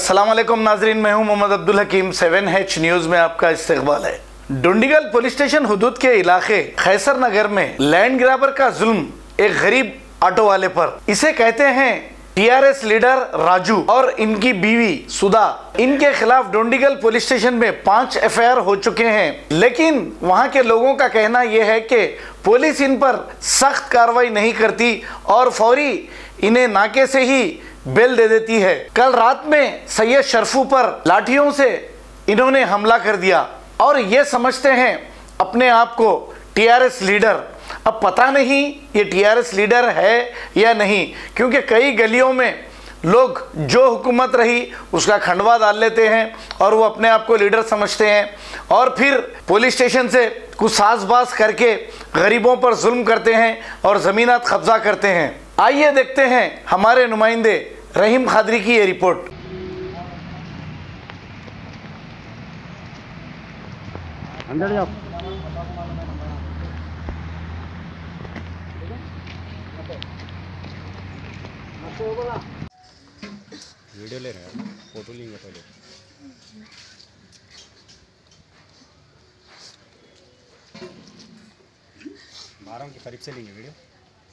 अस्सलाम वालेकुम नाजरीन, मैं हूं मोहम्मद अब्दुल हकीम। 7H न्यूज में आपका इस्तकबाल है। डुंडिगल पुलिस स्टेशन हुदूद के इलाके खैसर नगर में लैंड ग्रैबर का जुल्म एक गरीब ऑटो वाले पर। इसे कहते हैं टीआरएस लीडर राजू और इनकी बीवी सुधा। इनके खिलाफ डुंडिगल पुलिस स्टेशन में 5 FIR हो चुके हैं, लेकिन वहां के लोगों का कहना यह है कि पुलिस इन पर सख्त कार्रवाई नहीं करती और फौरी इन्हें नाके से ही बेल दे देती है। कल रात में सैयद शरफू पर लाठियों से इन्होंने हमला कर दिया और ये समझते हैं अपने आप को टीआरएस लीडर। अब पता नहीं ये टीआरएस लीडर है या नहीं, क्योंकि कई गलियों में लोग जो हुकूमत रही उसका खंडवा डाल लेते हैं और वो अपने आप को लीडर समझते हैं और फिर पुलिस स्टेशन से कुछ साजबाज करके गरीबों पर जुल्म करते हैं और ज़मीनात कब्जा करते हैं। आइए देखते हैं हमारे नुमाइंदे रहीम खादरी की ये रिपोर्ट। अंदर जाओ। वीडियो ले रहे हैं, फोटो लेंगे पहले। माराम के करीब से लेंगे वीडियो,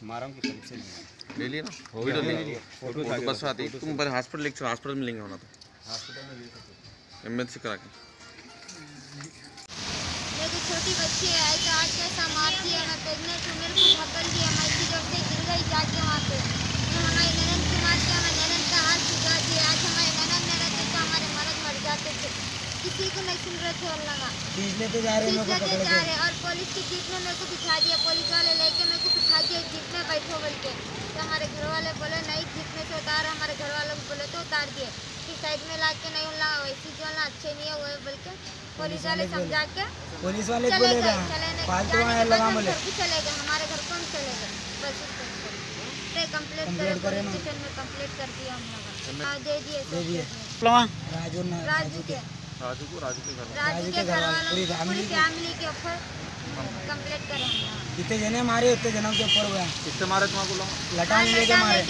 माराम के करीब से लेंगे। ले लिए ना वीडियो ले लिए, फोटो बस आती। तुम पर हॉस्पिटल लेक्चर हॉस्पिटल में लेंगे होना तो हॉस्पिटल में ले सकते एमएनसी करा के। मेरी छोटी बच्ची है, ऐसा आज कैसा मारती है। मैं प्रेग्नेंट हूँ, मेरे को धक्कन दिया, मैं इसी जोर से गिर गई जाके वहाँ पे। हमारी ननन की मार किया, मैं ननन का हाथ छुटा दिया। आज हमारे ननन में रहते तो हमारे मर्द मर जाते थे, किसी को नहीं सुन रहे थे। अल्लाह का लेते जा रहे और पुलिस की जीप में मेरे को बिठा दिया। पुलिस वाले लेके मेरे को बिठा दिया, जीप में बैठो बोल के। तो हमारे घर वाले बोले नहीं जीप में से उतार, हमारे घर वालों को बोले तो उतार दिए। फिर साइड में ला के नहीं उल्ला वैसी जो ना अच्छे नहीं है वो बोल के पुलिस वाले समझा के पुलिस वाले चले गए। चले गए हमारे घर कौन चले गए। बस कंप्लेंट करें, पुलिस स्टेशन में कंप्लेंट कर दिया हम लोग। दे दिए राजू के घर वालों पूरी फैमिली के ऊपर कंप्लेंट करें। जितने जने मारे उतने जनों के ऊपर हुआ। कितने मारे तुम्हारे को? लटान लेके मारे,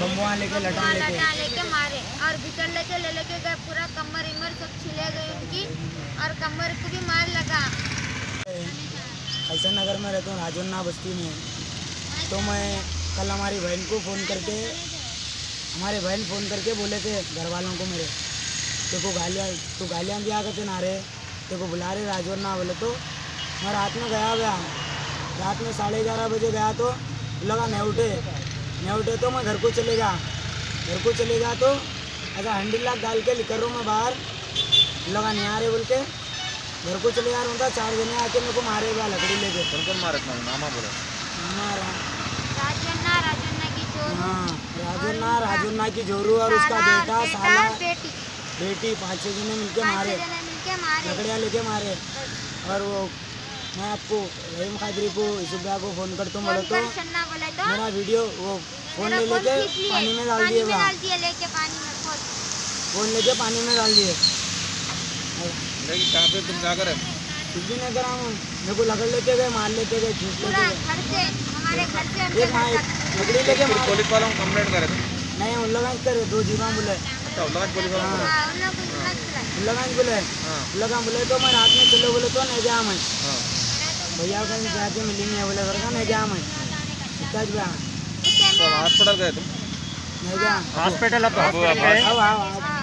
बम्बुआ लेके लटान लेके मारे और भीतर लेके गए। पूरा कमर इमर सब छिले गए उनकी और कमर को भी मार लगा। खैसर नगर में रहता हूँ, राजन्ना बस्ती में। तो मैं कल हमारी बहन को फ़ोन करके बोले थे घर वालों को मेरे, तो गालियाँ भी आ गए ना रहे, तेको बुला रहे राजवन्ना बोले। तो मैं रात में गया रात में 11:30 बजे गया तो लगा नहीं उठे तो मैं घर को चले गया तो ऐसा हैंडल लॉक डाल के लिकर रूम में बाहर लगा नहीं आ रहे बोल के घर को चले जा रहा था। 4 जने आके मेरे को मारे हुआ लकड़ी लेके। कौन मारे था? नामा बोला राजन्ना की जोरू और उसका बेटा साला बेटी 5-6 जने मिलके मारे, लकड़ियाँ लेके मारे। और वो मैं आपको रहीम खादरी को इसुब्बा को फ़ोन करता हूँ बोले तो मेरा वीडियो वो फ़ोन लेके पानी में डाल दिए। फ़ोन लेके पानी में डाल दिए। कहाँ पे तुम क्या करे? कुछ भी नहीं करा। मेरे को लकड़ लेते गए, मार लेते गए, खींच लेते गए। लकड़ी लेके पुलिस वालों को कंप्लेंट करे थे? नहीं उल्लंघन करे, 2 जीवा बोले। अच्छा उल्लंघन पुलिस वालों उल्लंघन बोले तो मैं रात में चलो बोले तो नहीं गया मैं। भैया कहीं जाके मिलेंगे बोले घर का नहीं गया मैं। तो हॉस्पिटल गए तुम? नहीं गया हॉस्पिटल। अब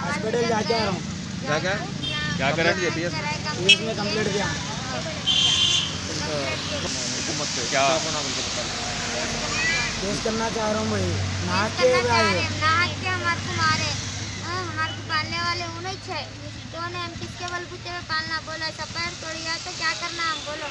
हॉस्पिटल जाके आ रहा हूँ। क्या करें? पुलिस में कंप्लेंट दिया। हुकूमत से क्या केस करना चाह रहा हूँ भाई। नाक के हमारे को मारे, हमारे को पालने वाले उन्हीं छे तो ने हम किसके बलबूते पे पालना। बोलो ऐसा पैर तोड़ गया तो क्या करना हम बोलो।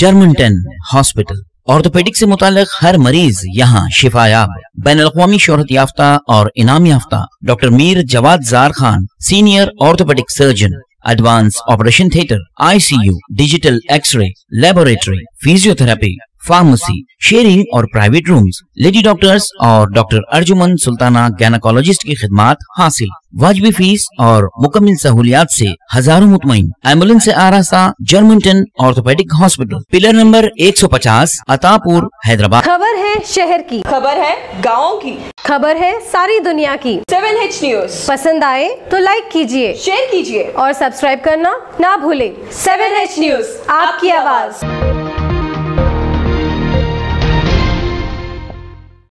जर्मनटन हॉस्पिटल ऑर्थोपेडिक से मुताल्लिक हर मरीज यहाँ शिफायाब। बैनुल-अक़वामी शोहरत याफ्ता और इनाम याफ्ता doctor Mir Jawad Zar Khan, senior orthopaedic surgeon, advance operation theatre, ICU, digital x-ray, laboratory, physiotherapy, pharmacy, sharing और प्राइवेट रूम्स, लेडी डॉक्टर्स और डॉक्टर अर्जुमन सुल्ताना गैनाकोलॉजिस्ट की खिदमात हासिल। वाजिबी फीस और मुकम्मल सहूलियात से हजारों मुतमईन। एम्बुलेंस से आरास्ता Germanten orthopaedic hospital, pillar number 150, Attapur, Hyderabad. खबर है है शहर की, खबर है गाँव की, खबर है सारी दुनिया की। 7H न्यूज पसंद आए तो लाइक कीजिए, शेयर कीजिए और सब्सक्राइब करना ना भूले। 7H न्यूज, आपकी आवाज।